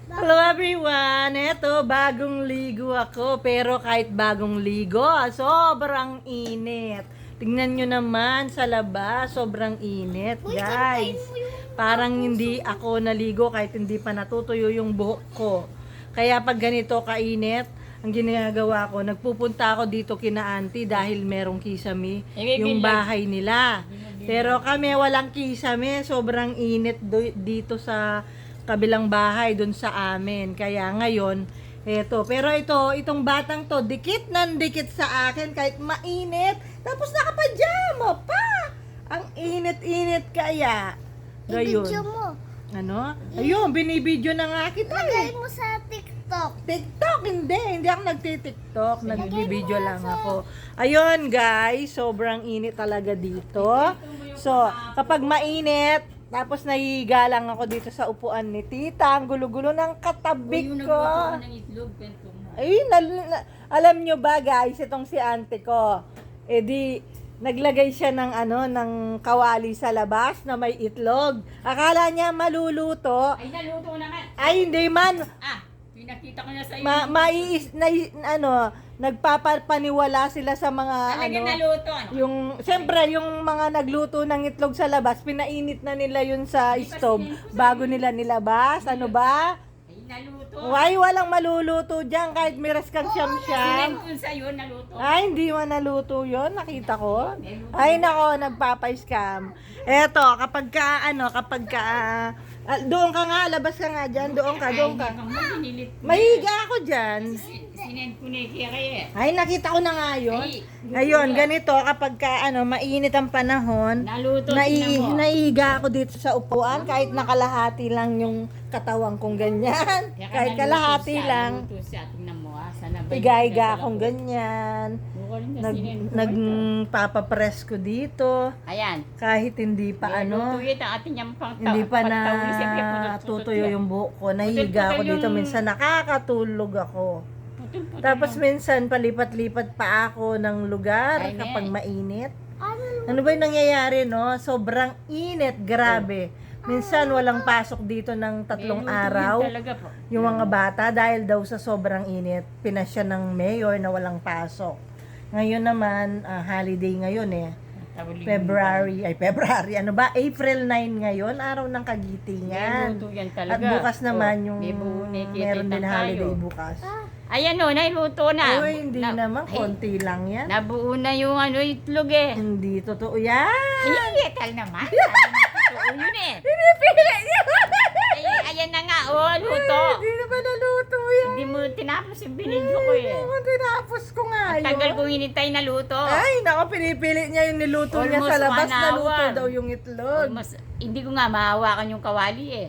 Hello everyone! Eto, bagong ligo ako. Pero kahit bagong ligo, sobrang init. Tingnan nyo naman sa labas, sobrang init, guys. Parang hindi ako naligo kahit hindi pa natutuyo yung buhok ko. Kaya pag ganito kainit, ang ginagawa ko, nagpupunta ako dito kina auntie dahil merong kisame yung bahay nila. Pero kami walang kisame, sobrang init dito sa kabilang bahay doon sa amin. Kaya ngayon, eto. Pero itong batang to, dikit ng dikit sa akin kahit mainit. Tapos nakapajama pa. Ang init-init kaya. Gayon. I-video mo. Ano? Ayun, binibidyo na nga kita Lagay eh. mo sa TikTok. TikTok, hindi ako nagti-TikTok, nagbibideo lang ako. Ayun guys, sobrang init talaga dito. So, kapag mainit, tapos nahihiga lang ako dito sa upuan ni tita, ang gulo-gulo ng katabi ko. Ayun, alam nyo ba guys, itong si auntie ko, naglagay siya ng ng kawali sa labas na may itlog. Akala niya maluluto. Ay, naluto naman. Ay, hindi man. Pinakita ko na sa iyo. Nagpapaniwala sila sa mga Talaga naluto. siyempre yung mga nagluto ng itlog sa labas, pinainit na nila yun sa stove bago nila nilabas. Ano ba? Ay, naluto. Why walang maluluto diyan kahit miras kang siyam-siyam? Sinend ko sa iyo, naluto. Ay, hindi man naluto yun. Nakita ko. Ay, nako, nagpapa-scam. Eto, doon ka nga, labas ka nga dyan. Doon ka. Mahiga ako dyan. Sinend ko na kaya. Ay, nakita ko na nga yun. Ay, Ayun, ganito, kapag mainit ang panahon, Naluto, tingnan mo. naihiga ako dito sa upuan, kahit nakalahati lang yung katawan kong ganyan. Kaya Kahit naluto kalahati siya, lang. Naluto siya. Tingnan mo sana ba. Higa-higa akong ganyan. Sinend ko ito. Nagpapapress ko dito. Ayan. Kahit hindi pa Naluto yun ang ating yung hindi pa na tutuyo yung buhok ko. Nahiga ako dito. Minsan nakakatulog ako. Tapos minsan palipat-lipat pa ako ng lugar Ay, kapag mainit. Ano ba yung nangyayari, no? Sobrang init, grabe. Minsan walang pasok dito ng 3 araw. Talaga po. Yung mga bata dahil daw sa sobrang init, pinasya ng mayor na walang pasok. Ngayon naman, holiday ngayon eh. February, ano ba? April 9 ngayon, araw ng kagitingan. Naluto yan talaga. At bukas naman yung meron meron din holiday bukas. Ayan o, nailuto na. Ay, hindi naman, konti lang yan. Nabuo na yung itlog eh. Hindi totoo yan. Ay, tal naman. Totoo yun eh. Pinipili niyo. Ayan na nga, luto. Hindi na ba naluto yan? Hindi mo tinapos yung binidyo ko eh. Tinapos ko nga yun. Tagal kong hinintay na luto. Ay, nako, pinipili niya yung niluto niya Almost sa labas. 1 hour. Naluto daw yung itlog. Hindi ko nga mahawakan yung kawali eh.